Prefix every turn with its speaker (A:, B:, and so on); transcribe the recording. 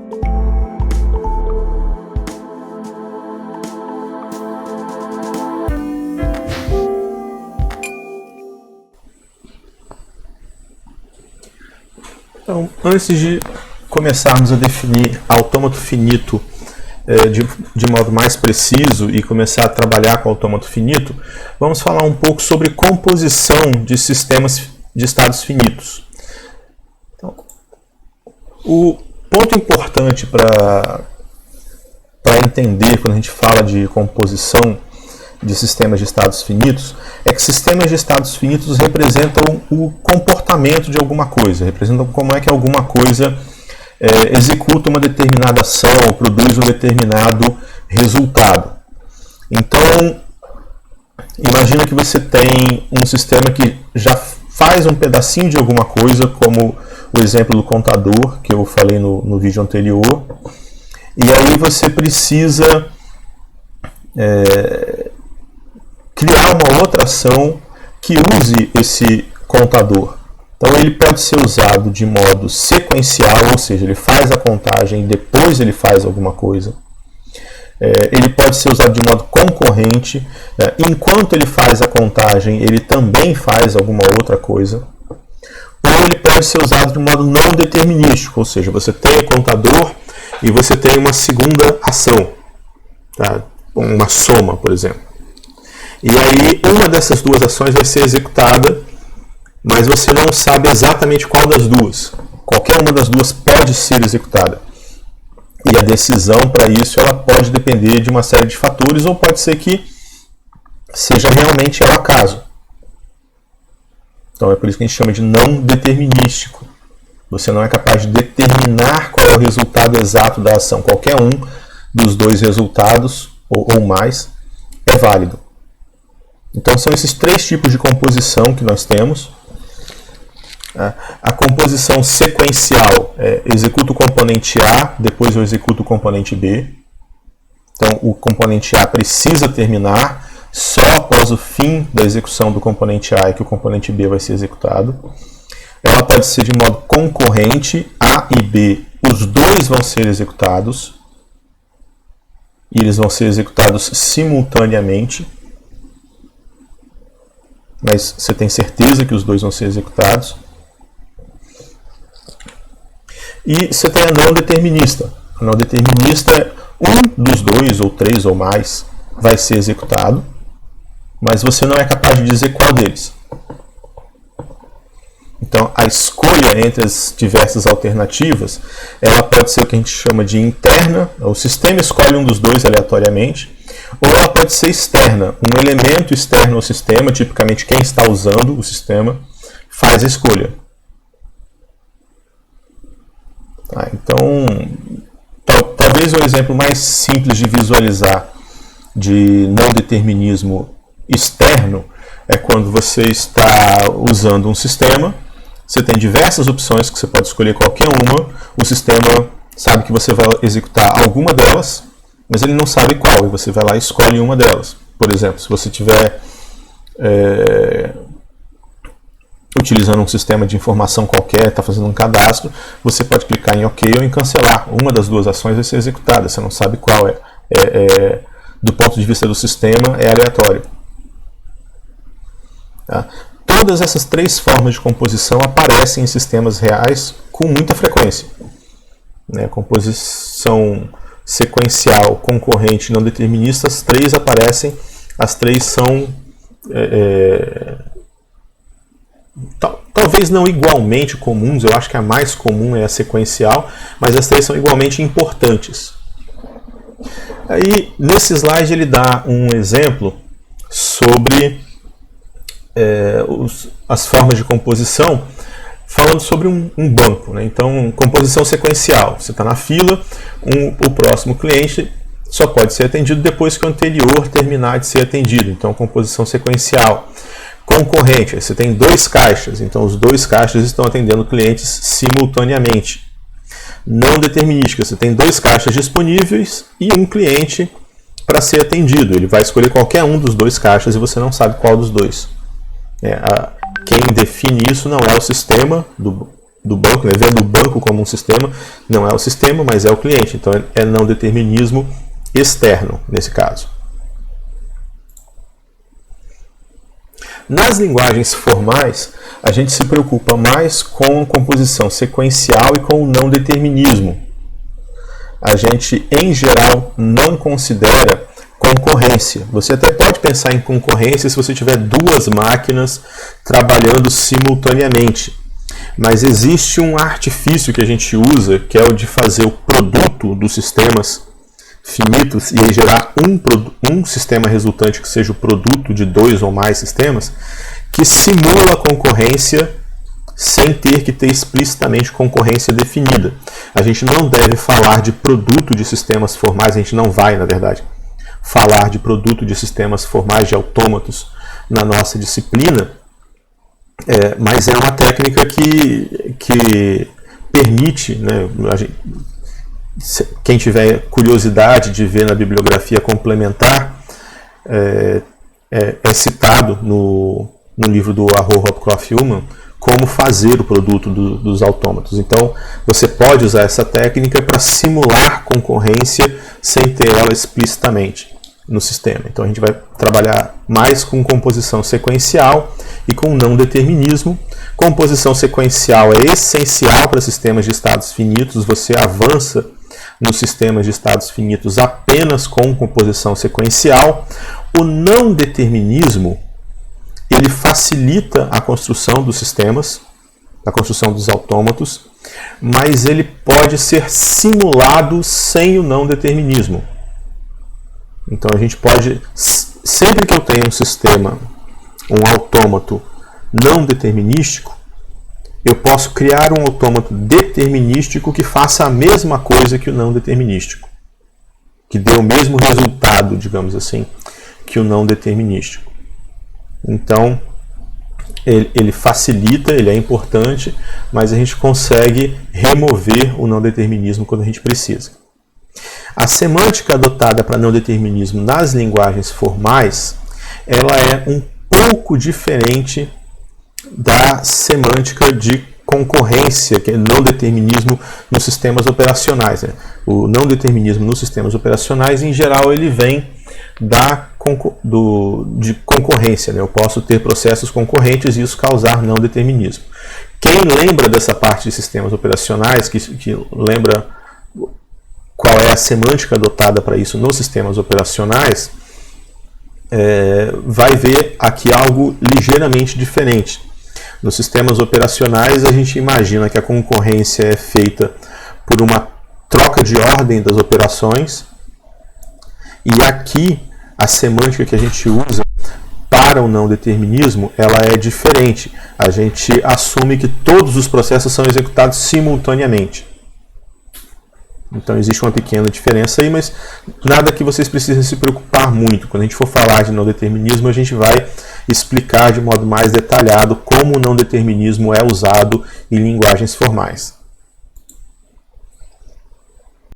A: Então, antes de começarmos a definir autômato finito de modo mais preciso e começar a trabalhar com autômato finito, vamos falar um pouco sobre composição de sistemas de estados finitos. Então, o ponto importante para entender quando a gente fala de composição de sistemas de estados finitos é que sistemas de estados finitos representam o comportamento de alguma coisa, representam como é que alguma coisa executa uma determinada ação ou produz um determinado resultado. Então, imagina que você tem um sistema que já faz um pedacinho de alguma coisa, como o exemplo do contador que eu falei no vídeo anterior, e aí você precisa criar uma outra ação que use esse contador. Então ele pode ser usado de modo sequencial, ou seja, ele faz a contagem e depois ele faz alguma coisa. Ele pode ser usado de modo concorrente, enquanto ele faz a contagem ele também faz alguma outra coisa. Ou ele pode ser usado de modo não determinístico, ou seja, você tem o contador e você tem uma segunda ação, tá? Uma soma, por exemplo. E aí uma dessas duas ações vai ser executada, mas você não sabe exatamente qual das duas. Qualquer uma das duas pode ser executada. E a decisão para isso ela pode depender de uma série de fatores, ou pode ser que seja realmente ao acaso. Então é por isso que a gente chama de não determinístico. Você não é capaz de determinar qual é o resultado exato da ação. Qualquer um dos dois resultados, ou mais, é válido. Então são esses três tipos de composição que nós temos. A composição sequencial executa o componente A, depois eu executo o componente B. Então o componente A precisa terminar, só após o fim da execução do componente A é que o componente B vai ser executado. Ela pode ser de modo concorrente, A e B, os dois vão ser executados, e eles vão ser executados simultaneamente. Mas você tem certeza que os dois vão ser executados. E você tem a não determinista. A não determinista é um dos dois, ou três, ou mais, vai ser executado, mas você não é capaz de dizer qual deles. Então, a escolha entre as diversas alternativas, ela pode ser o que a gente chama de interna, o sistema escolhe um dos dois aleatoriamente, ou ela pode ser externa, um elemento externo ao sistema, tipicamente quem está usando o sistema, faz a escolha. Então, talvez o exemplo mais simples de visualizar de não determinismo externo é quando você está usando um sistema, você tem diversas opções que você pode escolher qualquer uma, o sistema sabe que você vai executar alguma delas, mas ele não sabe qual, e você vai lá e escolhe uma delas. Por exemplo, se você estiver utilizando um sistema de informação qualquer, está fazendo um cadastro, você pode clicar em OK ou em cancelar. Uma das duas ações vai ser executada, você não sabe qual é. Do ponto de vista do sistema, é aleatório. Tá? Todas essas três formas de composição aparecem em sistemas reais com muita frequência. Composição sequencial, concorrente e não determinista, as três aparecem, as três são talvez não igualmente comuns, eu acho que a mais comum é a sequencial, mas as três são igualmente importantes. Aí, nesse slide ele dá um exemplo sobre as formas de composição, falando sobre um banco. Então, composição sequencial. Você está na fila, o próximo cliente só pode ser atendido depois que o anterior terminar de ser atendido. Então, composição sequencial. Concorrente. Você tem dois caixas, então os dois caixas estão atendendo clientes simultaneamente. Não determinística. Você tem dois caixas disponíveis e um cliente para ser atendido. Ele vai escolher qualquer um dos dois caixas e você não sabe qual dos dois. Quem define isso não é o sistema do banco, né? Vendo o banco como um sistema, não é o sistema, mas é o cliente. Então é não determinismo externo nesse caso. Nas linguagens formais, a gente se preocupa mais com composição sequencial e com o não determinismo. A gente, em geral, não considera concorrência. Você até pode pensar em concorrência se você tiver duas máquinas trabalhando simultaneamente. Mas existe um artifício que a gente usa, que é o de fazer o produto dos sistemas finitos e aí gerar um sistema resultante que seja o produto de dois ou mais sistemas, que simula a concorrência sem ter que ter explicitamente concorrência definida. A gente não deve falar de produto de sistemas formais, a gente não vai, na verdade, falar de produto de sistemas formais de autômatos na nossa disciplina, mas é uma técnica que permite, né, quem tiver curiosidade de ver na bibliografia complementar, é citado no livro do Aho Hopcroft-Ullman como fazer o produto dos autômatos. Então, você pode usar essa técnica para simular concorrência sem ter ela explicitamente no sistema. Então, a gente vai trabalhar mais com composição sequencial e com não determinismo. Composição sequencial é essencial para sistemas de estados finitos. Você avança nos sistemas de estados finitos apenas com composição sequencial. O não determinismo, ele facilita a construção dos sistemas, a construção dos autômatos, mas ele pode ser simulado sem o não determinismo. Então a gente pode, sempre que eu tenho um sistema, um autômato não determinístico, eu posso criar um autômato determinístico que faça a mesma coisa que o não determinístico, que dê o mesmo resultado, digamos assim, que o não determinístico. Então, ele facilita, ele é importante, mas a gente consegue remover o não determinismo quando a gente precisa. A semântica adotada para não determinismo nas linguagens formais, ela é um pouco diferente da semântica de concorrência, que é não determinismo nos sistemas operacionais, né? O não determinismo nos sistemas operacionais, em geral, ele vem de concorrência, né? Eu posso ter processos concorrentes e isso causar não determinismo. Quem lembra dessa parte de sistemas operacionais, que lembra qual é a semântica adotada para isso nos sistemas operacionais, vai ver aqui algo ligeiramente diferente. Nos sistemas operacionais, a gente imagina que a concorrência é feita por uma troca de ordem das operações, e aqui a semântica que a gente usa para o não determinismo, ela é diferente. A gente assume que todos os processos são executados simultaneamente. Então existe uma pequena diferença aí, mas nada que vocês precisem se preocupar muito. Quando a gente for falar de não determinismo, a gente vai explicar de modo mais detalhado como o não determinismo é usado em linguagens formais.